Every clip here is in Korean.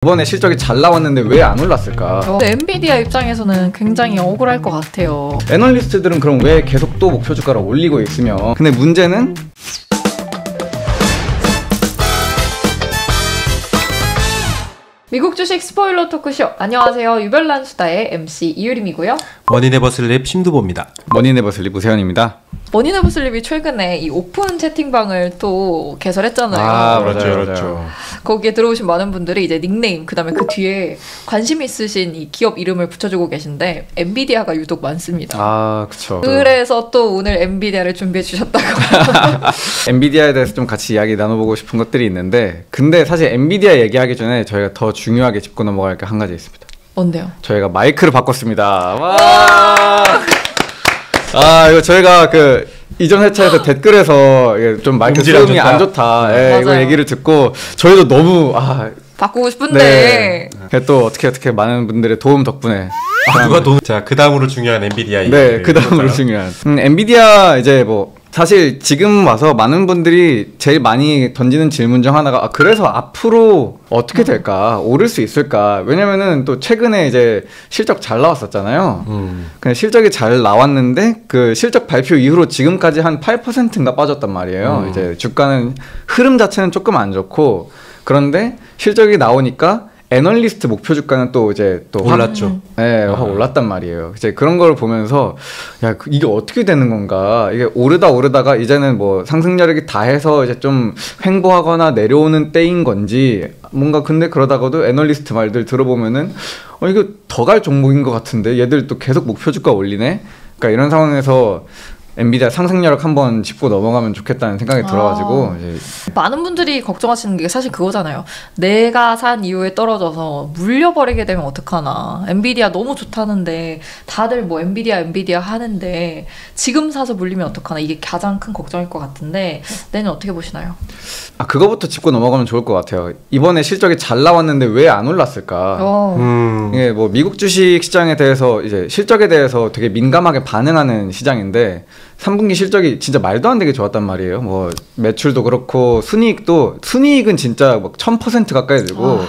이번에 실적이 잘 나왔는데 왜 안 올랐을까? 엔비디아 입장에서는 굉장히 억울할 것 같아요. 애널리스트들은 그럼 왜 계속 또 목표 주가를 올리고 있으며, 근데 문제는 미국 주식 스포일러 토크쇼. 안녕하세요. 유별난 수다의 MC 이유림이고요. 머니네버슬립 심두보입니다. 머니네버슬립 우세현입니다. 머니네버슬립이 최근에 이 오픈 채팅방을 또 개설했잖아요. 아, 그렇죠. 거기에 들어오신 많은 분들이 이제 닉네임, 그 다음에 그 뒤에 관심 있으신 이 기업 이름을 붙여주고 계신데 엔비디아가 유독 많습니다. 아, 그쵸. 그래서 또 오늘 엔비디아를 준비해 주셨다고. 엔비디아에 대해서 좀 같이 이야기 나눠보고 싶은 것들이 있는데, 근데 사실 엔비디아 얘기하기 전에 저희가 더 중요하게 짚고 넘어갈 게 한 가지 있습니다. 뭔데요? 저희가 마이크를 바꿨습니다. 와! 이거 저희가 이전 회차에서 댓글에서 좀 마이크 소음이 안 좋다. 예, 이거 얘기를 듣고 저희도 너무 바꾸고 싶은데. 네. 또 어떻게 많은 분들의 도움 덕분에 누가 자, 그 다음으로 중요한 엔비디아. 네, 그 다음으로 중요한 엔비디아. 이제 사실 지금 와서 많은 분들이 제일 많이 던지는 질문 중 하나가 그래서 앞으로 어떻게 될까? 오를 수 있을까? 왜냐면은 또 최근에 이제 실적 잘 나왔었잖아요. 그냥 실적이 잘 나왔는데 그 실적 발표 이후로 지금까지 한 8%인가 빠졌단 말이에요. 이제 주가는 흐름 자체는 조금 안 좋고, 그런데 실적이 나오니까 애널리스트 목표 주가는 또 올랐죠. 네, 확 올랐단 말이에요. 이제 그런 걸 보면서 이게 어떻게 되는 건가? 이게 오르다가 이제는 상승 여력이 다 해서 이제 좀 횡보하거나 내려오는 때인 건지 뭔가. 근데 그러다가도 애널리스트 말들 들어보면은 이거 더 갈 종목인 것 같은데 얘들 또 계속 목표 주가 올리네. 그러니까 이런 상황에서 엔비디아 상승력 한번 짚고 넘어가면 좋겠다는 생각이 들어가지고 이제 많은 분들이 걱정하시는 게 사실 그거잖아요. 내가 산 이후에 떨어져서 물려버리게 되면 어떡하나. 엔비디아 너무 좋다는데 다들 엔비디아 하는데 지금 사서 물리면 어떡하나. 이게 가장 큰 걱정일 것 같은데 내년 어떻게 보시나요? 그거부터 짚고 넘어가면 좋을 것 같아요. 이번에 실적이 잘 나왔는데 왜 안 올랐을까? 이게 미국 주식 시장에 대해서 이제 실적에 대해서 되게 민감하게 반응하는 시장인데 3분기 실적이 진짜 말도 안 되게 좋았단 말이에요. 매출도 그렇고 순이익은 진짜 1000% 가까이 되고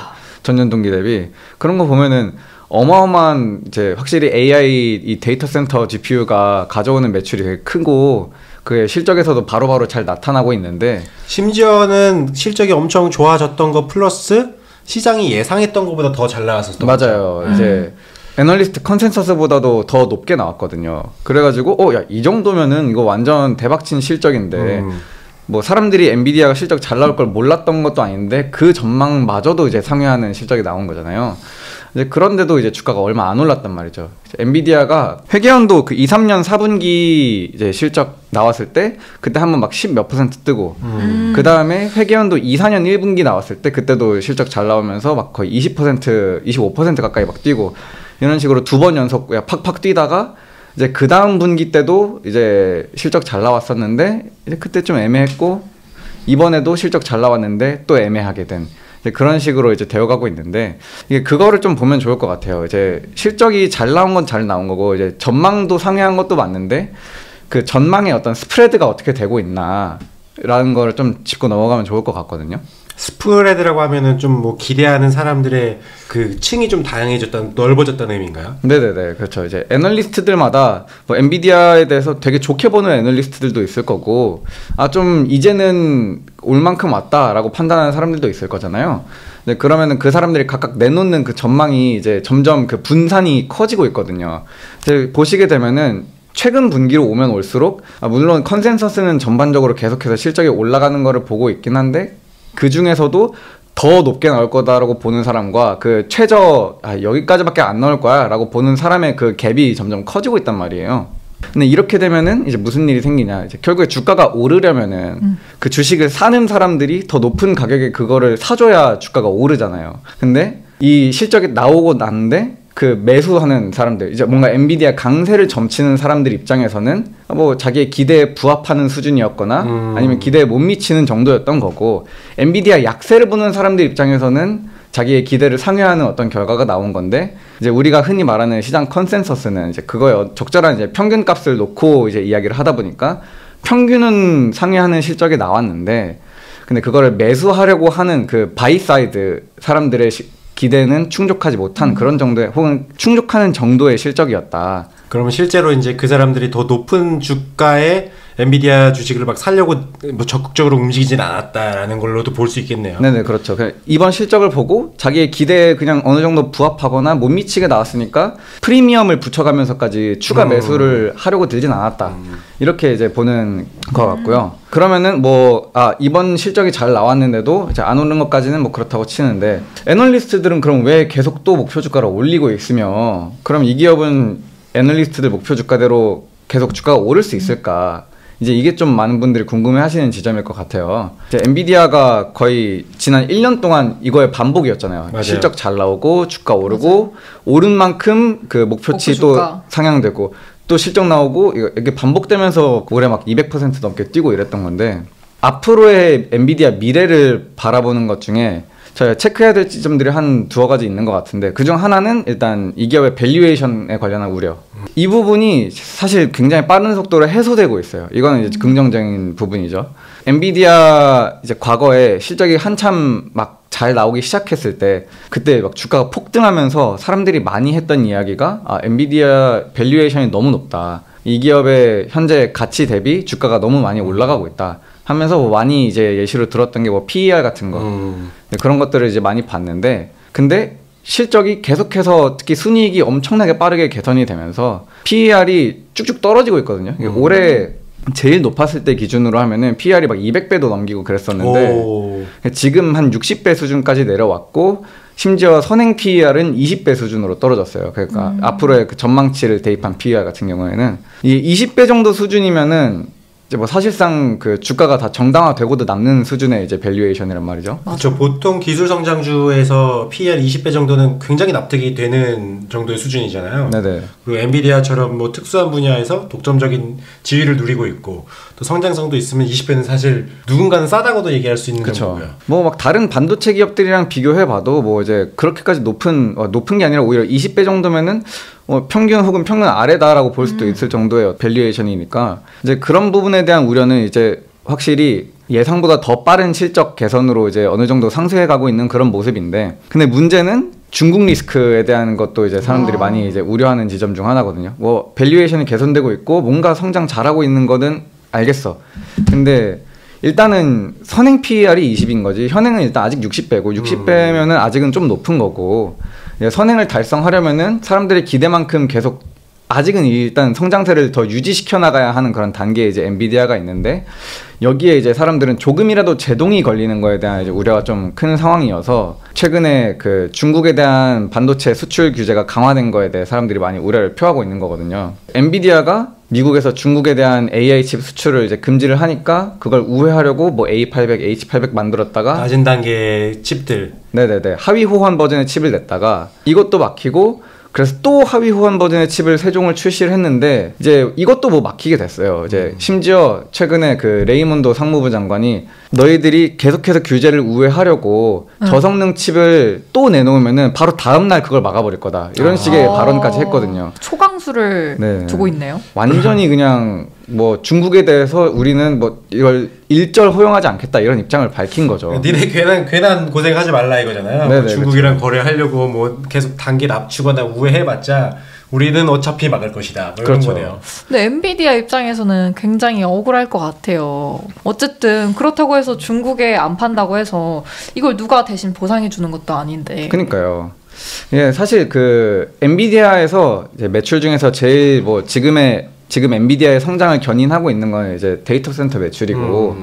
전년 동기 대비. 그런 거 보면은 어마어마한, 이제 확실히 AI 이 데이터 센터 GPU가 가져오는 매출이 되게 크고 그게 실적에서도 바로바로 잘 나타나고 있는데, 심지어는 실적이 엄청 좋아졌던 거 플러스 시장이 예상했던 것보다 더 잘 나왔었던 거죠. 맞아요. 이제 애널리스트 컨센서스보다도 더 높게 나왔거든요. 그래가지고 이 정도면은 이거 완전 대박친 실적인데 사람들이 엔비디아가 실적 잘 나올 걸 몰랐던 것도 아닌데 그 전망마저도 이제 상회하는 실적이 나온 거잖아요. 이제 그런데도 이제 주가가 얼마 안 올랐단 말이죠. 엔비디아가 회계연도 2, 3년 4분기 이제 실적 나왔을 때 그때 한번 10 몇 % 뜨고, 그 다음에 회계연도 2, 4년 1분기 나왔을 때 그때도 실적 잘 나오면서 거의 20%, 25% 가까이 뛰고, 이런 식으로 2번 연속 팍팍 뛰다가 이제 그 다음 분기 때도 이제 실적 잘 나왔었는데 이제 그때 좀 애매했고, 이번에도 실적 잘 나왔는데 또 애매하게 된, 그런 식으로 이제 되어가고 있는데, 이게 그거를 좀 보면 좋을 것 같아요. 이제 실적이 잘 나온 건 잘 나온 거고, 이제 전망도 상회한 것도 맞는데 그 전망의 어떤 스프레드가 어떻게 되고 있나라는 거를 좀 짚고 넘어가면 좋을 것 같거든요. 스프레드라고 하면은 좀 기대하는 사람들의 그 층이 좀 넓어졌다는 의미인가요? 네네네, 그렇죠. 이제 애널리스트들마다 엔비디아에 대해서 되게 좋게 보는 애널리스트들도 있을 거고, 좀 이제는 올 만큼 왔다라고 판단하는 사람들도 있을 거잖아요. 네, 그러면은 그 사람들이 각각 내놓는 그 전망이 이제 점점 그 분산이 커지고 있거든요. 이제 보시게 되면은 최근 분기로 오면 올수록 물론 컨센서스는 전반적으로 계속해서 실적이 올라가는 거를 보고 있긴 한데, 그 중에서도 더 높게 나올 거다라고 보는 사람과 그 최저 여기까지밖에 안 나올 거야 라고 보는 사람의 그 갭이 점점 커지고 있단 말이에요. 근데 이렇게 되면은 이제 무슨 일이 생기냐, 이제 결국에 주가가 오르려면은 그 주식을 사는 사람들이 더 높은 가격에 그거를 사줘야 주가가 오르잖아요. 근데 이 실적이 나오고 났는데 그 매수하는 사람들, 이제 뭔가 엔비디아 강세를 점치는 사람들 입장에서는 자기의 기대에 부합하는 수준이었거나 아니면 기대에 못 미치는 정도였던 거고, 엔비디아 약세를 보는 사람들 입장에서는 자기의 기대를 상회하는 어떤 결과가 나온 건데, 이제 우리가 흔히 말하는 시장 컨센서스는 이제 그거에 적절한 이제 평균 값을 놓고 이제 이야기를 하다 보니까 평균은 상회하는 실적이 나왔는데, 근데 그거를 매수하려고 하는 그 바이 사이드 사람들의 기대는 충족하지 못한 그런 정도의 혹은 충족하는 정도의 실적이었다. 그러면 실제로 이제 그 사람들이 더 높은 주가에 엔비디아 주식을 막 살려고 뭐 적극적으로 움직이진 않았다라는 걸로도 볼 수 있겠네요. 네네, 그렇죠. 이번 실적을 보고 자기의 기대에 그냥 어느 정도 부합하거나 못 미치게 나왔으니까 프리미엄을 붙여가면서까지 추가 매수를 하려고 들진 않았다. 이렇게 이제 보는 것 같고요. 그러면은 이번 실적이 잘 나왔는데도 이제 안 오른 것까지는 뭐 그렇다고 치는데, 애널리스트들은 그럼 왜 계속 또 목표 주가를 올리고 있으며, 그럼 이 기업은 애널리스트들 목표 주가대로 계속 주가가 오를 수 있을까? 이제 이게 좀 많은 분들이 궁금해 하시는 지점일 것 같아요. 이제 엔비디아가 거의 지난 1년 동안 이거의 반복이었잖아요. 맞아요. 실적 잘 나오고 주가 오르고, 오른 만큼 그 목표치도 상향되고, 또 실적 나오고, 이게 반복되면서 올해 막 200% 넘게 뛰고 이랬던 건데, 앞으로의 엔비디아 미래를 바라보는 것 중에 저희가 체크해야 될 지점들이 한 두어 가지 있는 것 같은데, 그중 하나는 일단 이 기업의 밸류에이션에 관련한 우려. 이 부분이 사실 굉장히 빠른 속도로 해소되고 있어요. 이거는 이제 긍정적인 부분이죠. 엔비디아 이제 과거에 실적이 한참 막 잘 나오기 시작했을 때, 그때 막 주가가 폭등하면서 사람들이 많이 했던 이야기가, 엔비디아 밸류에이션이 너무 높다. 이 기업의 현재 가치 대비 주가가 너무 많이 올라가고 있다 하면서 많이 이제 예시로 들었던 게 뭐 PER 같은 거, 그런 것들을 이제 많이 봤는데, 근데 실적이 계속해서 특히 순이익이 엄청나게 빠르게 개선이 되면서 PER이 쭉쭉 떨어지고 있거든요. 올해 제일 높았을 때 기준으로 하면은 PER이 막 200배도 넘기고 그랬었는데, 지금 한 60배 수준까지 내려왔고, 심지어 선행 PER은 20배 수준으로 떨어졌어요. 그러니까 앞으로의 그 전망치를 대입한 PER 같은 경우에는 이 20배 정도 수준이면은 이제 뭐 사실상 그 주가가 다 정당화되고도 남는 수준의 이제 밸류에이션이란 말이죠. 그렇죠. 보통 기술 성장주에서 PER 20배 정도는 굉장히 납득이 되는 정도의 수준이잖아요. 네네. 그리고 엔비디아처럼 뭐 특수한 분야에서 독점적인 지위를 누리고 있고 또 성장성도 있으면 20배는 사실 누군가는 싸다고도 얘기할 수 있는 정도고요. 뭐 막 다른 반도체 기업들이랑 비교해봐도 뭐 이제 그렇게까지 높은 게 아니라 오히려 20배 정도면은 평균 혹은 평균 아래다라고 볼 수도 있을 정도의 밸류에이션이니까, 이제 그런 부분에 대한 우려는 이제 확실히 예상보다 더 빠른 실적 개선으로 이제 어느 정도 상쇄해 가고 있는 그런 모습인데, 근데 문제는 중국 리스크에 대한 것도 이제 사람들이 많이 이제 우려하는 지점 중 하나거든요. 뭐 밸류에이션이 개선되고 있고 뭔가 성장 잘하고 있는 거는 알겠어. 근데 일단은 선행 PER이 20인 거지, 현행은 일단 아직 60배고 60배면은 아직은 좀 높은 거고, 선행을 달성하려면은 사람들의 기대만큼 계속 아직은 일단 성장세를 더 유지시켜 나가야 하는 그런 단계에 이제 엔비디아가 있는데, 여기에 이제 사람들은 조금이라도 제동이 걸리는 거에 대한 이제 우려가 좀 큰 상황이어서, 최근에 그 중국에 대한 반도체 수출 규제가 강화된 거에 대해 사람들이 많이 우려를 표하고 있는 거거든요. 엔비디아가 미국에서 중국에 대한 AI 칩 수출을 이제 금지를 하니까 그걸 우회하려고 뭐 A800, H800 만들었다가 낮은 단계의 칩들, 네네네, 하위 호환 버전의 칩을 냈다가 이것도 막히고, 그래서 또 하위 호환 버전의 칩을 세 종을 출시를 했는데 이제 이것도 뭐 막히게 됐어요. 이제 심지어 최근에 그 레이몬도 상무부 장관이 너희들이 계속해서 규제를 우회하려고 저성능 칩을 또 내놓으면은 바로 다음날 그걸 막아버릴 거다, 이런 식의 발언까지 했거든요. 초강수를 두고 있네요. 완전히 그냥 뭐 중국에 대해서 우리는 뭐 이걸 일절 허용하지 않겠다, 이런 입장을 밝힌 거죠. 니네 괜한 고생하지 말라 이거잖아요. 네네, 뭐 중국이랑 거래하려고 뭐 계속 단계 낮추거나 우회해봤자 우리는 어차피 막을 것이다, 뭐 이런 거네요. 근데 엔비디아 입장에서는 굉장히 억울할 것 같아요. 어쨌든 그렇다고 해서 중국에 안 판다고 해서 이걸 누가 대신 보상해 주는 것도 아닌데. 그러니까요. 예, 사실 그 엔비디아에서 이제 매출 중에서 제일 뭐 지금 엔비디아의 성장을 견인하고 있는 건 이제 데이터 센터 매출이고,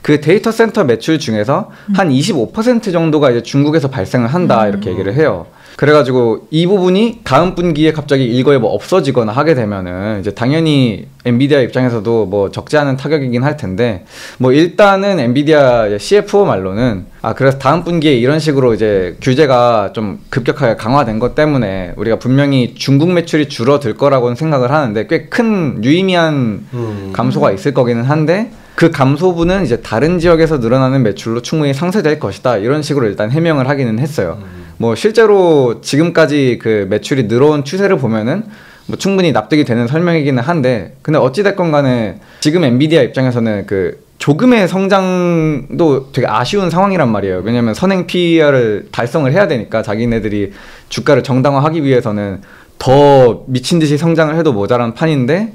그 데이터 센터 매출 중에서 한 25% 정도가 이제 중국에서 발생을 한다, 이렇게 얘기를 해요. 그래가지고 이 부분이 다음 분기에 갑자기 일거에 뭐 없어지거나 하게 되면은 이제 당연히 엔비디아 입장에서도 뭐 적지 않은 타격이긴 할 텐데, 뭐 일단은 엔비디아 CFO 말로는 그래서 다음 분기에 이런 식으로 이제 규제가 좀 급격하게 강화된 것 때문에 우리가 분명히 중국 매출이 줄어들 거라고는 생각을 하는데, 꽤 큰 유의미한 감소가 있을 거기는 한데, 그 감소분은 이제 다른 지역에서 늘어나는 매출로 충분히 상쇄될 것이다, 이런 식으로 일단 해명을 하기는 했어요. 뭐 실제로 지금까지 그 매출이 늘어온 추세를 보면은 뭐 충분히 납득이 되는 설명이기는 한데, 근데 어찌됐건 간에 지금 엔비디아 입장에서는 그 조금의 성장도 되게 아쉬운 상황이란 말이에요. 왜냐하면 선행 PER을 달성을 해야 되니까 자기네들이 주가를 정당화하기 위해서는 더 미친 듯이 성장을 해도 모자란 판인데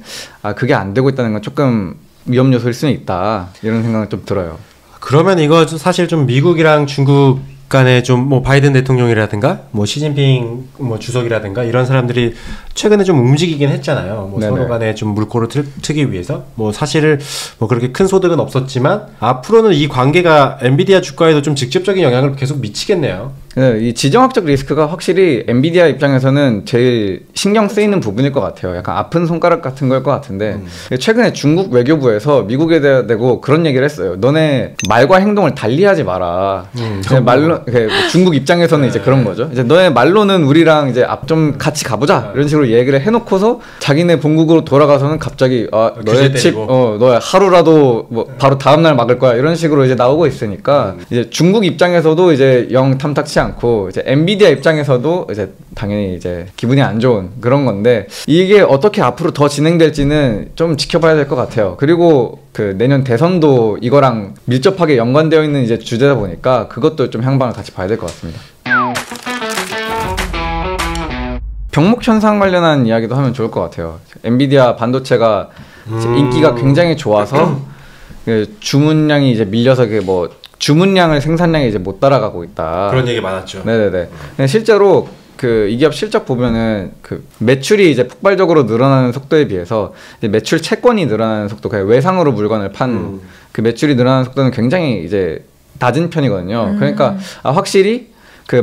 그게 안 되고 있다는 건 조금 위험 요소일 수는 있다 이런 생각은 좀 들어요. 그러면 이거 사실 좀 미국이랑 중국 간에 좀 뭐 바이든 대통령이라든가 뭐 시진핑 뭐 주석이라든가 이런 사람들이 최근에 좀 움직이긴 했잖아요. 뭐 서로 간에 좀 물꼬를 트기 위해서 뭐 사실 뭐 그렇게 큰 소득은 없었지만 앞으로는 이 관계가 엔비디아 주가에도 좀 직접적인 영향을 계속 미치겠네요. 네, 이 지정학적 리스크가 확실히 엔비디아 입장에서는 제일 신경 쓰이는 부분일 것 같아요. 약간 아픈 손가락 같은 걸 것 같은데 최근에 중국 외교부에서 미국에 대고 그런 얘기를 했어요. 너네 말과 행동을 달리하지 마라. 말로 중국 입장에서는 이제 그런 거죠. 이제 너네 말로는 우리랑 이제 앞 좀 같이 가보자 이런 식으로 얘기를 해놓고서 자기네 본국으로 돌아가서는 갑자기 너의 칩 너의 하루라도 뭐 바로 다음 날 막을 거야 이런 식으로 이제 나오고 있으니까 이제 중국 입장에서도 이제 영 탐탁치 않고 이제 엔비디아 입장에서도 이제 당연히 이제 기분이 안 좋은 그런 건데 이게 어떻게 앞으로 더 진행될지는 좀 지켜봐야 될 것 같아요. 그리고 그 내년 대선도 이거랑 밀접하게 연관되어 있는 이제 주제다 보니까 그것도 좀 향방을 같이 봐야 될 것 같습니다. 병목 현상 관련한 이야기도 하면 좋을 것 같아요. 엔비디아 반도체가 인기가 굉장히 좋아서 주문량이 이제 밀려서 뭐 주문량을 생산량이 이제 못 따라가고 있다. 그런 얘기 많았죠. 네네네. 근데 실제로 이 기업 실적 보면은 매출이 이제 폭발적으로 늘어나는 속도에 비해서 이제 매출 채권이 늘어나는 속도, 그냥 외상으로 물건을 판 그 매출이 늘어나는 속도는 굉장히 이제 낮은 편이거든요. 그러니까 확실히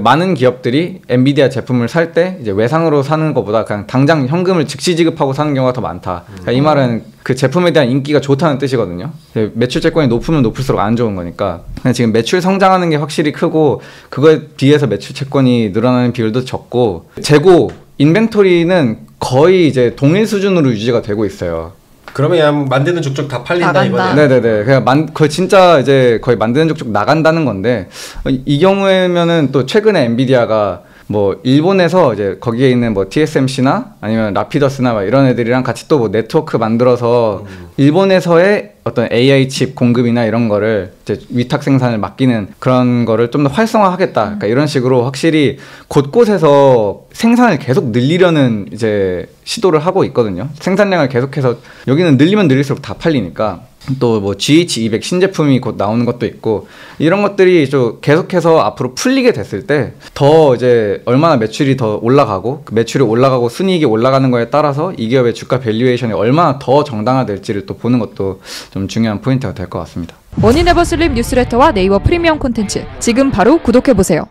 많은 기업들이 엔비디아 제품을 살 때 이제 외상으로 사는 것보다 그냥 당장 현금을 즉시 지급하고 사는 경우가 더 많다. 그러니까 이 말은 그 제품에 대한 인기가 좋다는 뜻이거든요. 매출 채권이 높으면 높을수록 안 좋은 거니까. 지금 매출 성장하는 게 확실히 크고 그거에 비해서 매출 채권이 늘어나는 비율도 적고 재고 인벤토리는 거의 이제 동일 수준으로 유지가 되고 있어요. 그러면 그냥 만드는 족족 다 팔린다 이거네요. 네네네. 그냥 거의 진짜 이제 거의 만드는 족족 나간다는 건데 이 경우에면은 또 최근에 엔비디아가 뭐 일본에서 이제 거기에 있는 뭐 TSMC나 아니면 라피더스나 막 이런 애들이랑 같이 또 뭐 네트워크 만들어서 일본에서의 어떤 AI 칩 공급이나 이런 거를 이제 위탁 생산을 맡기는 그런 거를 좀 더 활성화하겠다. 그러니까 이런 식으로 확실히 곳곳에서 생산을 계속 늘리려는 이제 시도를 하고 있거든요. 생산량을 계속해서 여기는 늘리면 늘릴수록 다 팔리니까. 또 뭐 GH200 신제품이 곧 나오는 것도 있고 이런 것들이 좀 계속해서 앞으로 풀리게 됐을 때 더 이제 얼마나 매출이 더 올라가고 매출이 올라가고 순이익이 올라가는 거에 따라서 이 기업의 주가 밸류에이션이 얼마나 더 정당화될지를 또 보는 것도 좀 중요한 포인트가 될 것 같습니다. 머니네버슬립 뉴스레터와 네이버 프리미엄 콘텐츠 지금 바로 구독해보세요.